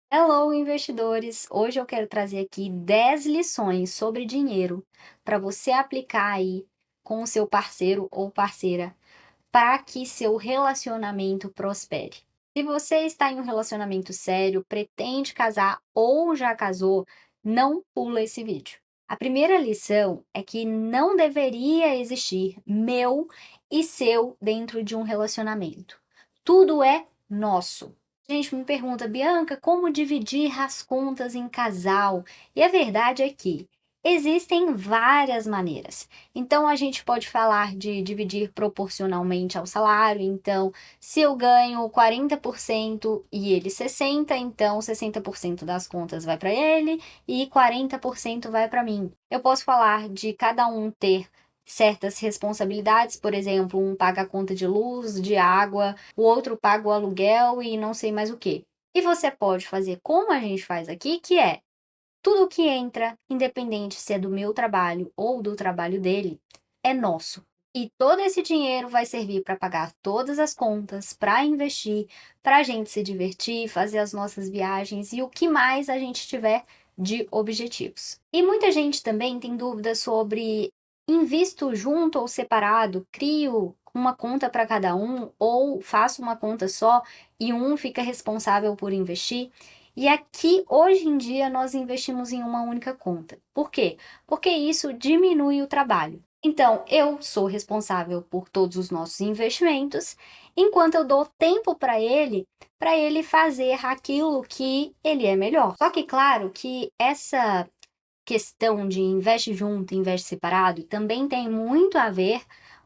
Hello, investidores! Hoje eu quero trazer aqui 10 lições sobre dinheiro para você aplicar aí com o seu parceiro ou parceira para que seu relacionamento prospere. Se você está em um relacionamento sério, pretende casar ou já casou, não pula esse vídeo. A primeira lição é que não deveria existir meu e seu dentro de um relacionamento. Tudo é nosso. Gente me pergunta, Bianca, como dividir as contas em casal? E a verdade é que existem várias maneiras. Então, a gente pode falar de dividir proporcionalmente ao salário. Então, se eu ganho 40% e ele 60%, então 60% das contas vai para ele e 40% vai para mim. Eu posso falar de cada um ter certas responsabilidades, por exemplo, um paga a conta de luz, de água, o outro paga o aluguel e não sei mais o que. E você pode fazer como a gente faz aqui, que é tudo que entra, independente se é do meu trabalho ou do trabalho dele, é nosso. E todo esse dinheiro vai servir para pagar todas as contas, para investir, para a gente se divertir, fazer as nossas viagens e o que mais a gente tiver de objetivos. E muita gente também tem dúvidas sobre invisto junto ou separado, crio uma conta para cada um ou faço uma conta só e um fica responsável por investir. E aqui, hoje em dia, nós investimos em uma única conta. Por quê? Porque isso diminui o trabalho. Então, eu sou responsável por todos os nossos investimentos, enquanto eu dou tempo para ele fazer aquilo que ele é melhor. Só que, claro, que essa questão de investe junto, investe separado, também tem muito a ver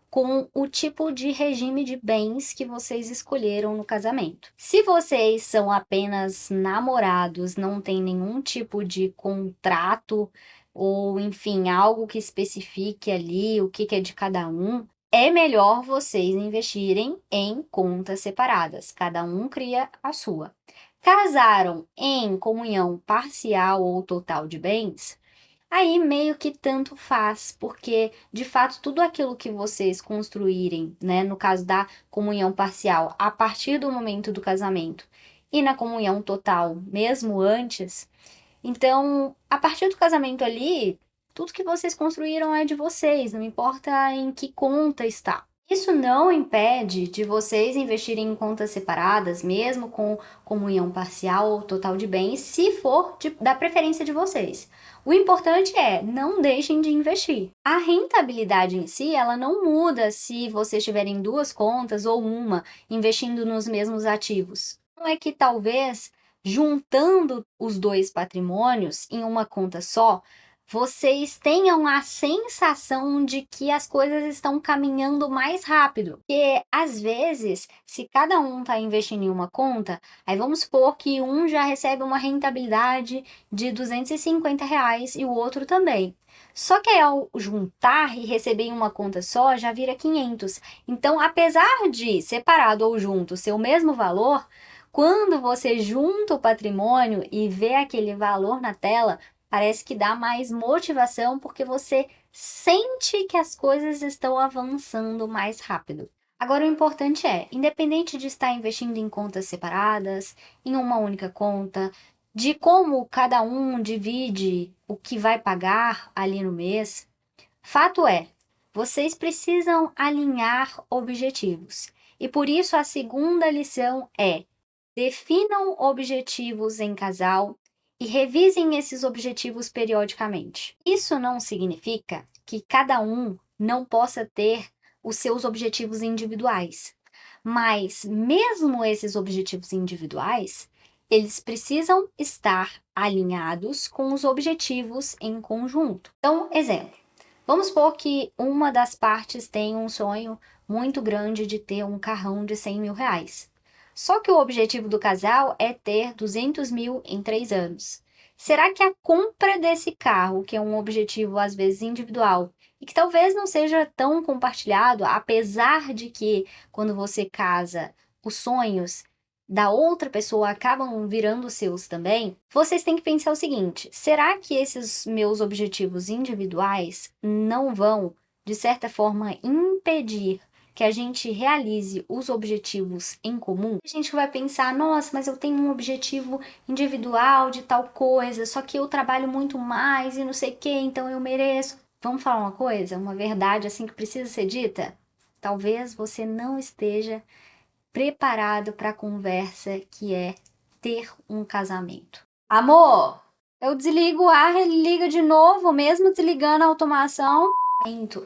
com o tipo de regime de bens que vocês escolheram no casamento. Se vocês são apenas namorados, não tem nenhum tipo de contrato ou, enfim, algo que especifique ali o que é de cada um, é melhor vocês investirem em contas separadas. Cada um cria a sua. Casaram em comunhão parcial ou total de bens? Aí meio que tanto faz, porque de fato tudo aquilo que vocês construírem, né, no caso da comunhão parcial, a partir do momento do casamento e na comunhão total, mesmo antes, então, a partir do casamento ali, tudo que vocês construíram é de vocês, não importa em que conta está. Isso não impede de vocês investirem em contas separadas, mesmo com comunhão parcial ou total de bens, se for da preferência de vocês. O importante é não deixem de investir. A rentabilidade em si, ela não muda se vocês tiverem duas contas ou uma investindo nos mesmos ativos. Não é que talvez juntando os dois patrimônios em uma conta só, vocês tenham a sensação de que as coisas estão caminhando mais rápido. Porque, às vezes, se cada um está investindo em uma conta, aí vamos supor que um já recebe uma rentabilidade de R$ 250 e o outro também. Só que ao juntar e receber em uma conta só, já vira 500. Então, apesar de separado ou junto ser o mesmo valor, quando você junta o patrimônio e vê aquele valor na tela, parece que dá mais motivação porque você sente que as coisas estão avançando mais rápido. Agora, o importante é, independente de estar investindo em contas separadas, em uma única conta, de como cada um divide o que vai pagar ali no mês, fato é, vocês precisam alinhar objetivos. E por isso a segunda lição é: definam objetivos em casal e revisem esses objetivos periodicamente. Isso não significa que cada um não possa ter os seus objetivos individuais, mas mesmo esses objetivos individuais, eles precisam estar alinhados com os objetivos em conjunto. Então, exemplo, vamos supor que uma das partes tem um sonho muito grande de ter um carrão de R$ 100.000. Só que o objetivo do casal é ter 200 mil em 3 anos. Será que a compra desse carro, que é um objetivo às vezes individual e que talvez não seja tão compartilhado, apesar de que quando você casa, os sonhos da outra pessoa acabam virando seus também, vocês têm que pensar o seguinte: será que esses meus objetivos individuais não vão, de certa forma, impedir que a gente realize os objetivos em comum, a gente vai pensar, nossa, mas eu tenho um objetivo individual de tal coisa, só que eu trabalho muito mais e não sei o que, então eu mereço. Vamos falar uma coisa, uma verdade assim que precisa ser dita? Talvez você não esteja preparado para a conversa que é ter um casamento. Amor, eu desligo o ar, ele liga de novo, mesmo desligando a automação.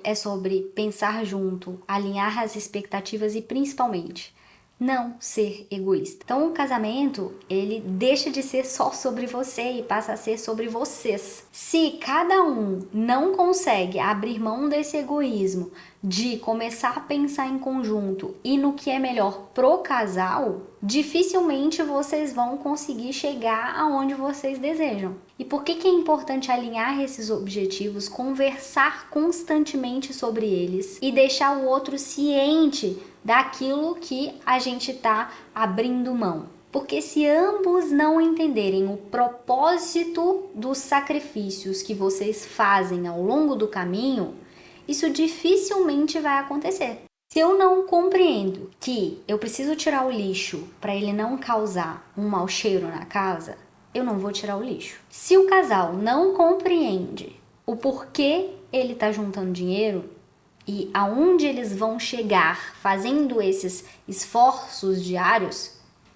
É sobre pensar junto, alinhar as expectativas e principalmente não ser egoísta. Então, o casamento, ele deixa de ser só sobre você e passa a ser sobre vocês. Se cada um não consegue abrir mão desse egoísmo, de começar a pensar em conjunto e no que é melhor pro casal, dificilmente vocês vão conseguir chegar aonde vocês desejam. E por que é importante alinhar esses objetivos, conversar constantemente sobre eles e deixar o outro ciente daquilo que a gente está abrindo mão? Porque se ambos não entenderem o propósito dos sacrifícios que vocês fazem ao longo do caminho, isso dificilmente vai acontecer. Se eu não compreendo que eu preciso tirar o lixo para ele não causar um mau cheiro na casa, eu não vou tirar o lixo. Se o casal não compreende o porquê ele está juntando dinheiro e aonde eles vão chegar fazendo esses esforços diários,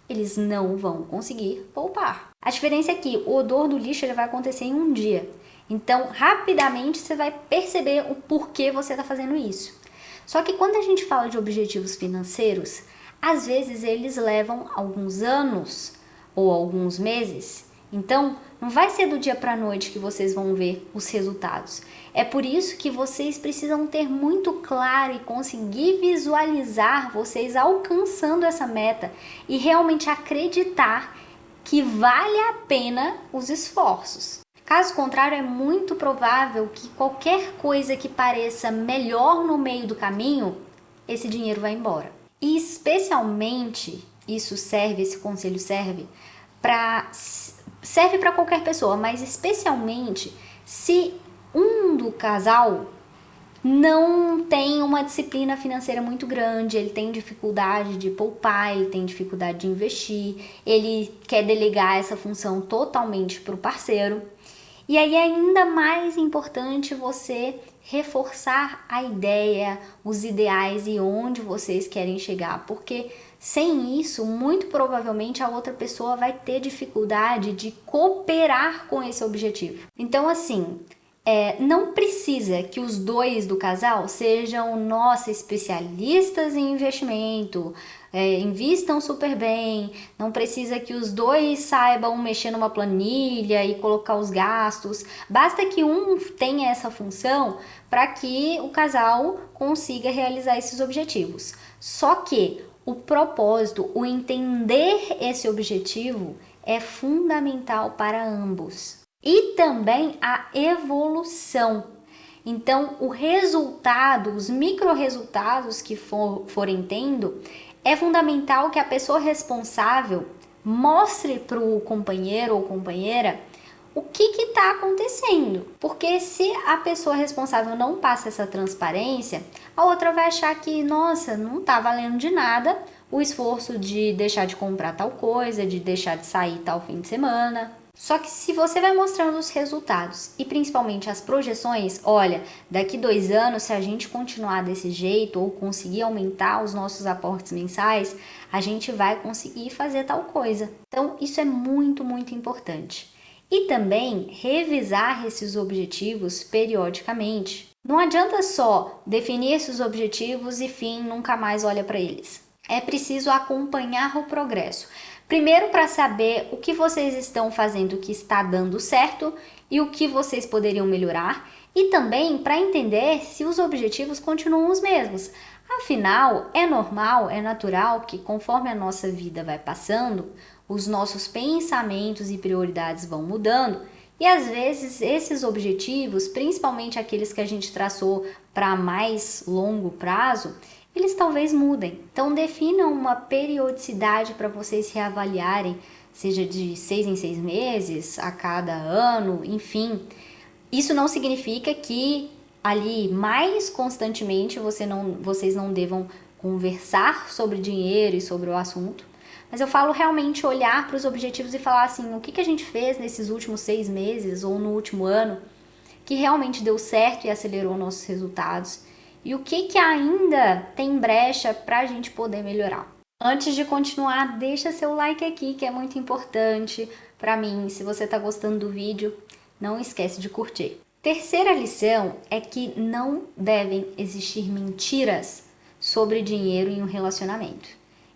eles não vão conseguir poupar. A diferença é que o odor do lixo ele vai acontecer em um dia. Então, rapidamente você vai perceber o porquê você está fazendo isso. Só que quando a gente fala de objetivos financeiros, às vezes eles levam alguns anos ou alguns meses. Então, não vai ser do dia para a noite que vocês vão ver os resultados. É por isso que vocês precisam ter muito claro e conseguir visualizar vocês alcançando essa meta e realmente acreditar que vale a pena os esforços. Caso contrário, é muito provável que qualquer coisa que pareça melhor no meio do caminho, esse dinheiro vai embora. E especialmente, esse conselho serve para qualquer pessoa, mas especialmente se um do casal não tem uma disciplina financeira muito grande, ele tem dificuldade de poupar, ele tem dificuldade de investir, ele quer delegar essa função totalmente para o parceiro. E aí é ainda mais importante você reforçar a ideia, os ideais e onde vocês querem chegar, porque sem isso, muito provavelmente a outra pessoa vai ter dificuldade de cooperar com esse objetivo. Então, assim, não precisa que os dois do casal sejam, nossa, especialistas em investimento, invistam super bem, não precisa que os dois saibam mexer numa planilha e colocar os gastos, basta que um tenha essa função para que o casal consiga realizar esses objetivos. Só que o propósito, o entender esse objetivo é fundamental para ambos. E também a evolução. Então, o resultado, os micro-resultados que forem tendo, é fundamental que a pessoa responsável mostre para o companheiro ou companheira o que está acontecendo. Porque se a pessoa responsável não passa essa transparência, a outra vai achar que, nossa, não está valendo de nada o esforço de deixar de comprar tal coisa, de deixar de sair tal fim de semana. Só que se você vai mostrando os resultados e principalmente as projeções, olha, daqui 2 anos, se a gente continuar desse jeito ou conseguir aumentar os nossos aportes mensais, a gente vai conseguir fazer tal coisa. Então, isso é muito, muito importante. E também revisar esses objetivos periodicamente. Não adianta só definir esses objetivos e fim, nunca mais olha para eles. É preciso acompanhar o progresso. Primeiro, para saber o que vocês estão fazendo que está dando certo e o que vocês poderiam melhorar, e também para entender se os objetivos continuam os mesmos. Afinal, é normal, é natural que conforme a nossa vida vai passando, os nossos pensamentos e prioridades vão mudando, e às vezes esses objetivos, principalmente aqueles que a gente traçou para mais longo prazo, eles talvez mudem. Então definam uma periodicidade para vocês reavaliarem, seja de 6 em 6 meses, a cada ano, enfim. Isso não significa que ali mais constantemente vocês não devam conversar sobre dinheiro e sobre o assunto, mas eu falo realmente olhar para os objetivos e falar assim, o que a gente fez nesses últimos 6 meses ou no último ano que realmente deu certo e acelerou nossos resultados e o que ainda tem brecha para a gente poder melhorar. Antes de continuar, deixa seu like aqui que é muito importante para mim. Se você está gostando do vídeo, não esquece de curtir. Terceira lição é que não devem existir mentiras sobre dinheiro em um relacionamento.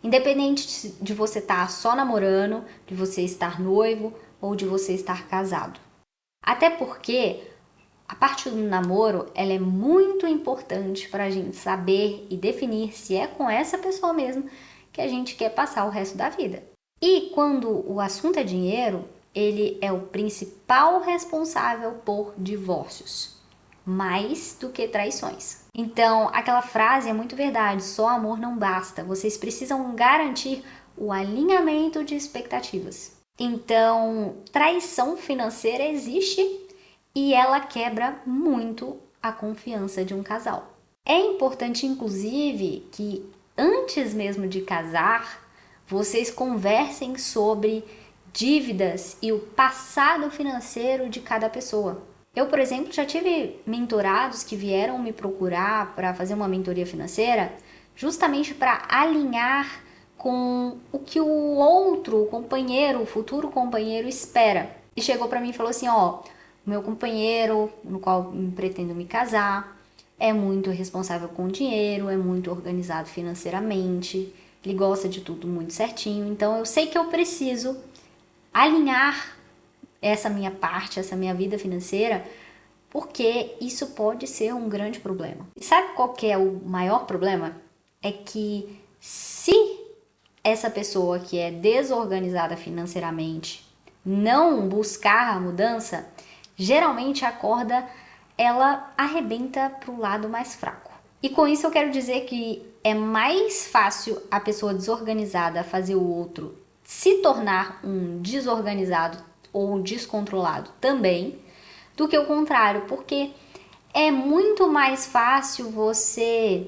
Independente de você estar só namorando, de você estar noivo ou de você estar casado. Até porque a parte do namoro, ela é muito importante para a gente saber e definir se é com essa pessoa mesmo que a gente quer passar o resto da vida. E quando o assunto é dinheiro, ele é o principal responsável por divórcios, mais do que traições. Então, aquela frase é muito verdade, só amor não basta. Vocês precisam garantir o alinhamento de expectativas. Então, traição financeira existe e ela quebra muito a confiança de um casal. É importante, inclusive, que antes mesmo de casar, vocês conversem sobre dívidas e o passado financeiro de cada pessoa. Eu, por exemplo, já tive mentorados que vieram me procurar para fazer uma mentoria financeira justamente para alinhar com o que o outro, o companheiro, o futuro companheiro espera. E chegou para mim e falou assim, ó, meu companheiro, no qual pretendo me casar, é muito responsável com o dinheiro, é muito organizado financeiramente, ele gosta de tudo muito certinho, então eu sei que eu preciso alinhar essa minha parte, essa minha vida financeira, porque isso pode ser um grande problema. E sabe qual que é o maior problema? É que se essa pessoa que é desorganizada financeiramente não buscar a mudança, geralmente a corda ela arrebenta para o lado mais fraco. E com isso eu quero dizer que é mais fácil a pessoa desorganizada fazer o outro se tornar um desorganizado ou descontrolado também, do que o contrário, porque é muito mais fácil você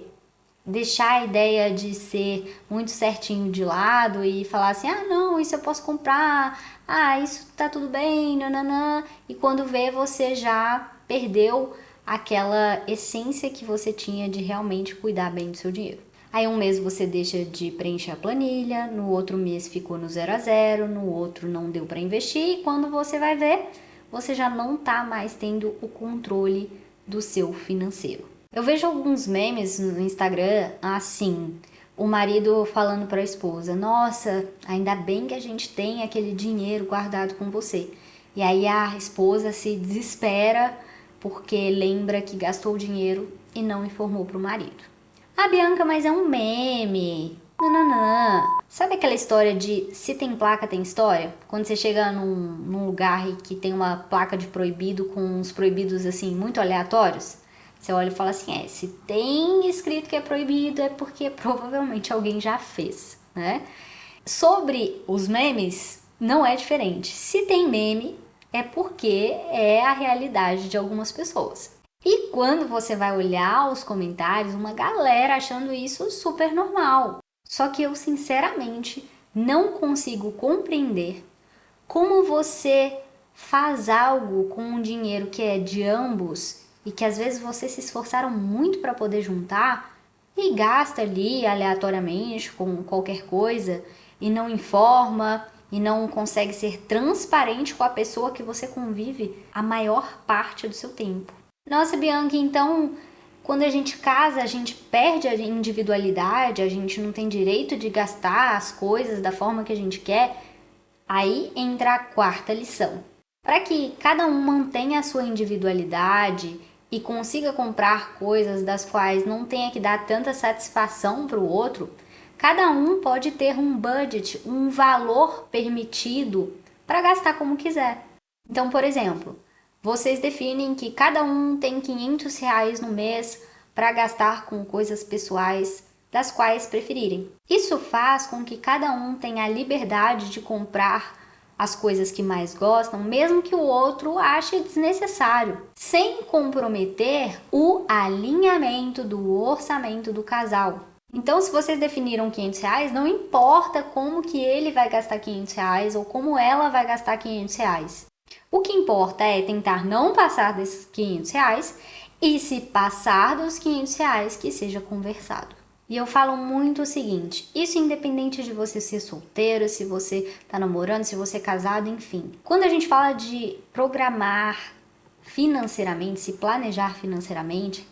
deixar a ideia de ser muito certinho de lado e falar assim, ah não, isso eu posso comprar, ah isso tá tudo bem, nananã, e quando vê você já perdeu aquela essência que você tinha de realmente cuidar bem do seu dinheiro. Aí um mês você deixa de preencher a planilha, no outro mês ficou no 0 a 0, no outro não deu para investir e quando você vai ver, você já não tá mais tendo o controle do seu financeiro. Eu vejo alguns memes no Instagram assim, o marido falando para a esposa, nossa, ainda bem que a gente tem aquele dinheiro guardado com você. E aí a esposa se desespera porque lembra que gastou o dinheiro e não informou para o marido. Ah, Bianca, mas é um meme. Nananã. Sabe aquela história de se tem placa, tem história? Quando você chega num lugar e que tem uma placa de proibido com uns proibidos assim muito aleatórios, você olha e fala assim, se tem escrito que é proibido é porque provavelmente alguém já fez, né? Sobre os memes, não é diferente. Se tem meme, é porque é a realidade de algumas pessoas. E quando você vai olhar os comentários, uma galera achando isso super normal. Só que eu, sinceramente, não consigo compreender como você faz algo com um dinheiro que é de ambos e que às vezes vocês se esforçaram muito para poder juntar e gasta ali aleatoriamente com qualquer coisa e não informa e não consegue ser transparente com a pessoa que você convive a maior parte do seu tempo. Nossa, Bianca, então quando a gente casa, a gente perde a individualidade, a gente não tem direito de gastar as coisas da forma que a gente quer. Aí entra a quarta lição. Para que cada um mantenha a sua individualidade e consiga comprar coisas das quais não tenha que dar tanta satisfação para o outro, cada um pode ter um budget, um valor permitido para gastar como quiser. Então, por exemplo, vocês definem que cada um tem R$ 500 no mês para gastar com coisas pessoais das quais preferirem. Isso faz com que cada um tenha a liberdade de comprar as coisas que mais gostam, mesmo que o outro ache desnecessário, sem comprometer o alinhamento do orçamento do casal. Então, se vocês definiram R$ 500, não importa como que ele vai gastar R$ 500 ou como ela vai gastar R$ 500. O que importa é tentar não passar desses R$ 500 e se passar dos R$ 500, que seja conversado. E eu falo muito o seguinte, isso independente de você ser solteiro, se você tá namorando, se você é casado, enfim. Quando a gente fala de programar financeiramente, se planejar financeiramente,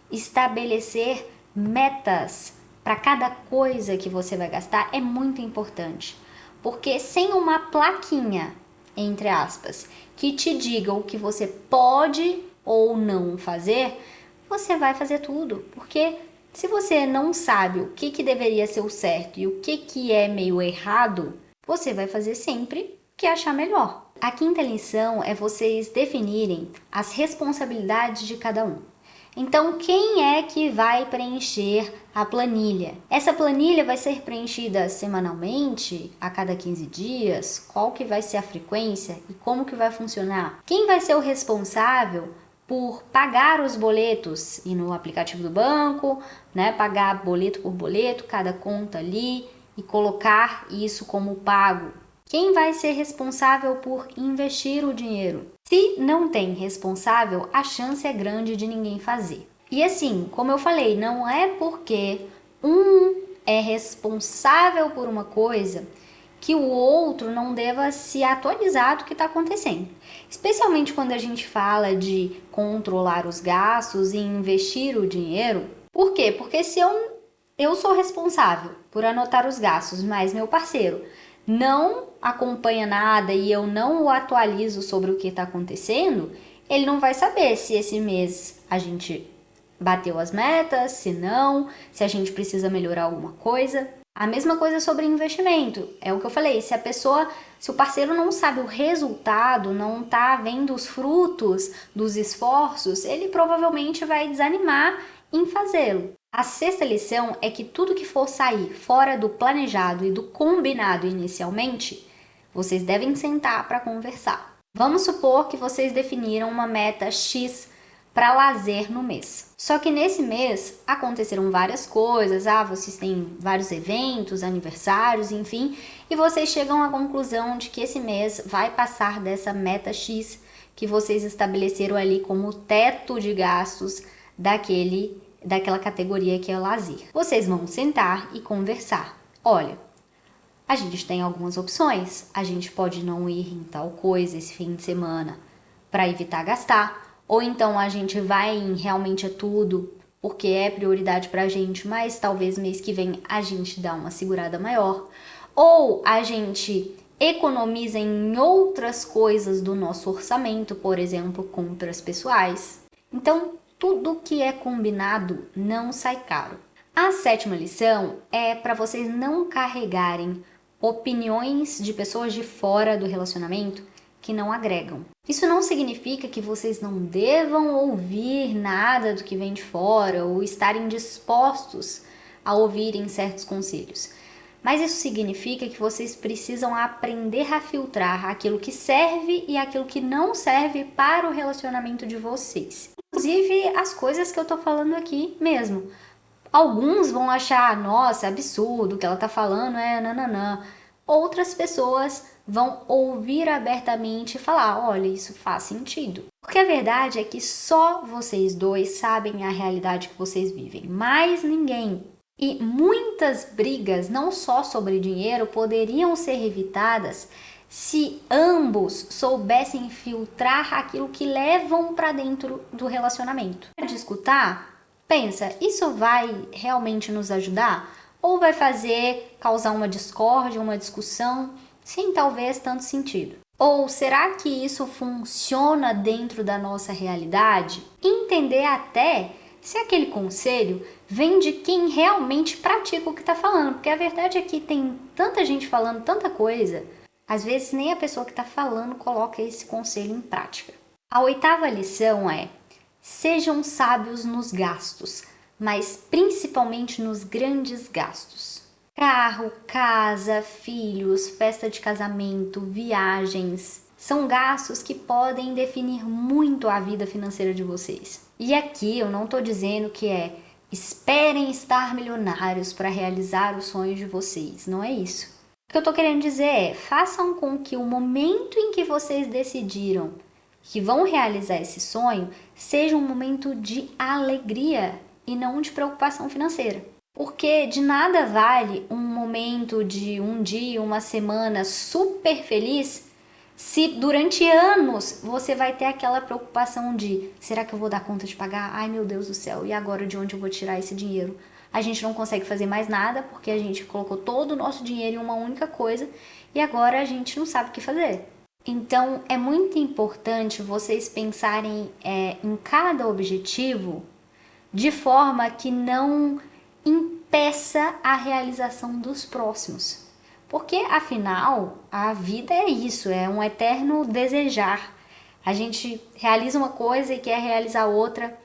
estabelecer metas para cada coisa que você vai gastar é muito importante. Porque sem uma plaquinha, entre aspas, que te diga o que você pode ou não fazer, você vai fazer tudo. Porque se você não sabe o que deveria ser o certo e o que é meio errado, você vai fazer sempre o que achar melhor. A quinta lição é vocês definirem as responsabilidades de cada um. Então, quem é que vai preencher a planilha? Essa planilha vai ser preenchida semanalmente, a cada 15 dias? Qual que vai ser a frequência e como que vai funcionar? Quem vai ser o responsável por pagar os boletos e no aplicativo do banco, né? Pagar boleto por boleto, cada conta ali e colocar isso como pago. Quem vai ser responsável por investir o dinheiro? Se não tem responsável, a chance é grande de ninguém fazer. E assim, como eu falei, não é porque um é responsável por uma coisa que o outro não deva se atualizar do que está acontecendo. Especialmente quando a gente fala de controlar os gastos e investir o dinheiro. Por quê? Porque se eu sou responsável por anotar os gastos, mas meu parceiro não acompanha nada e eu não o atualizo sobre o que está acontecendo, ele não vai saber se esse mês a gente bateu as metas, se não, se a gente precisa melhorar alguma coisa. A mesma coisa sobre investimento. É o que eu falei, se o parceiro não sabe o resultado, não está vendo os frutos dos esforços, ele provavelmente vai desanimar em fazê-lo. A sexta lição é que tudo que for sair fora do planejado e do combinado inicialmente, vocês devem sentar para conversar. Vamos supor que vocês definiram uma meta X para lazer no mês. Só que nesse mês aconteceram várias coisas, vocês têm vários eventos, aniversários, enfim, e vocês chegam à conclusão de que esse mês vai passar dessa meta X que vocês estabeleceram ali como teto de gastos daquela categoria que é o lazer. Vocês vão sentar e conversar. Olha, a gente tem algumas opções. A gente pode não ir em tal coisa esse fim de semana para evitar gastar. Ou então a gente vai em realmente tudo porque é prioridade pra gente, mas talvez mês que vem a gente dá uma segurada maior. Ou a gente economiza em outras coisas do nosso orçamento, por exemplo, compras pessoais. Então, tudo que é combinado não sai caro. A sétima lição é para vocês não carregarem opiniões de pessoas de fora do relacionamento que não agregam. Isso não significa que vocês não devam ouvir nada do que vem de fora ou estarem dispostos a ouvirem certos conselhos. Mas isso significa que vocês precisam aprender a filtrar aquilo que serve e aquilo que não serve para o relacionamento de vocês. Inclusive as coisas que eu tô falando aqui mesmo. Alguns vão achar, nossa, absurdo, o que ela tá falando é nananã. Outras pessoas vão ouvir abertamente e falar, olha, isso faz sentido. Porque a verdade é que só vocês dois sabem a realidade que vocês vivem, mais ninguém. E muitas brigas, não só sobre dinheiro, poderiam ser evitadas se ambos soubessem filtrar aquilo que levam para dentro do relacionamento. De escutar, pensa, isso vai realmente nos ajudar? Ou vai causar uma discórdia, uma discussão, sem talvez tanto sentido? Ou será que isso funciona dentro da nossa realidade? Entender até se aquele conselho vem de quem realmente pratica o que está falando, porque a verdade é que tem tanta gente falando tanta coisa, às vezes nem a pessoa que está falando coloca esse conselho em prática. A oitava lição é: sejam sábios nos gastos, mas principalmente nos grandes gastos. Carro, casa, filhos, festa de casamento, viagens, são gastos que podem definir muito a vida financeira de vocês. E aqui eu não estou dizendo que esperem estar milionários para realizar os sonhos de vocês, não é isso. O que eu estou querendo dizer façam com que o momento em que vocês decidiram que vão realizar esse sonho seja um momento de alegria e não de preocupação financeira. Porque de nada vale um momento de um dia, uma semana super feliz se durante anos você vai ter aquela preocupação de: será que eu vou dar conta de pagar? Ai meu Deus do céu, e agora de onde eu vou tirar esse dinheiro? A gente não consegue fazer mais nada porque a gente colocou todo o nosso dinheiro em uma única coisa e agora a gente não sabe o que fazer. Então é muito importante vocês pensarem em cada objetivo de forma que não impeça a realização dos próximos. Porque afinal, a vida é isso, é um eterno desejar. A gente realiza uma coisa e quer realizar outra.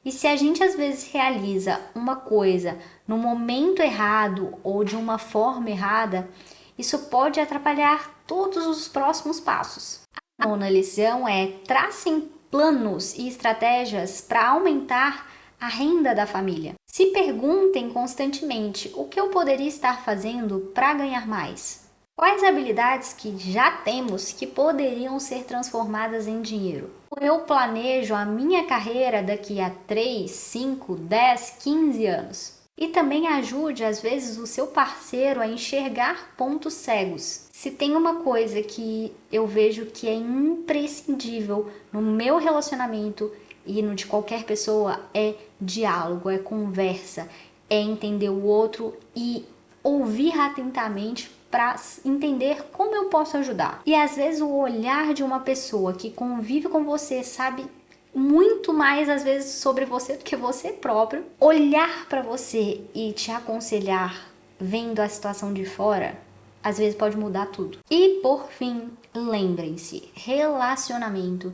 E se a gente às vezes realiza uma coisa no momento errado ou de uma forma errada, isso pode atrapalhar todos os próximos passos. A nona lição tracem planos e estratégias para aumentar a renda da família. Se perguntem constantemente: o que eu poderia estar fazendo para ganhar mais? Quais habilidades que já temos que poderiam ser transformadas em dinheiro? Eu planejo a minha carreira daqui a 3, 5, 10, 15 anos. E também ajude, às vezes, o seu parceiro a enxergar pontos cegos. Se tem uma coisa que eu vejo que é imprescindível no meu relacionamento e no de qualquer pessoa, é diálogo, é conversa, é entender o outro e ouvir atentamente para entender como eu posso ajudar. E às vezes o olhar de uma pessoa que convive com você, sabe muito mais às vezes sobre você do que você próprio, olhar para você e te aconselhar vendo a situação de fora, às vezes pode mudar tudo. E por fim, lembrem-se, relacionamento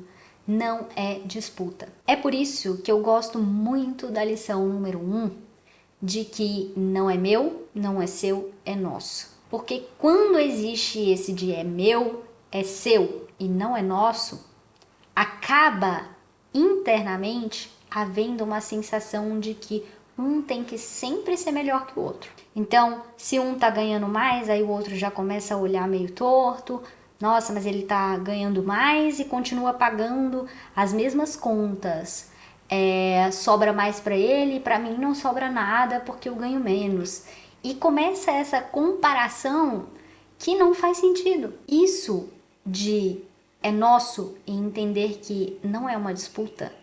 não é disputa. É por isso que eu gosto muito da lição número 1, de que não é meu, não é seu, é nosso. Porque quando existe esse de é meu, é seu e não é nosso, acaba internamente havendo uma sensação de que um tem que sempre ser melhor que o outro. Então, se um tá ganhando mais, aí o outro já começa a olhar meio torto. Nossa, mas ele tá ganhando mais e continua pagando as mesmas contas. Sobra mais para ele, para mim não sobra nada porque eu ganho menos. E começa essa comparação que não faz sentido. Isso de é nosso e entender que não é uma disputa,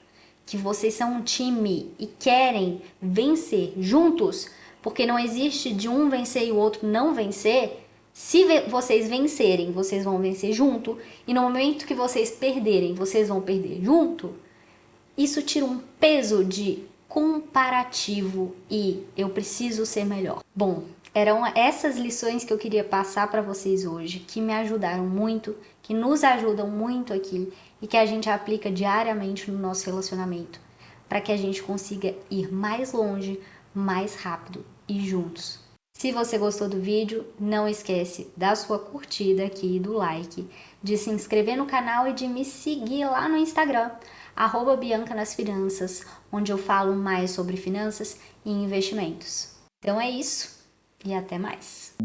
que vocês são um time e querem vencer juntos, porque não existe de um vencer e o outro não vencer. Se vocês vencerem, vocês vão vencer junto, e no momento que vocês perderem, vocês vão perder junto. Isso tira um peso de comparativo e eu preciso ser melhor. Bom, eram essas lições que eu queria passar para vocês hoje, que me ajudaram muito, que nos ajudam muito aqui e que a gente aplica diariamente no nosso relacionamento, para que a gente consiga ir mais longe, mais rápido e juntos. Se você gostou do vídeo, não esquece da sua curtida aqui, do like, de se inscrever no canal e de me seguir lá no Instagram, @BiancaNasFinanças, onde eu falo mais sobre finanças e investimentos. Então é isso e até mais!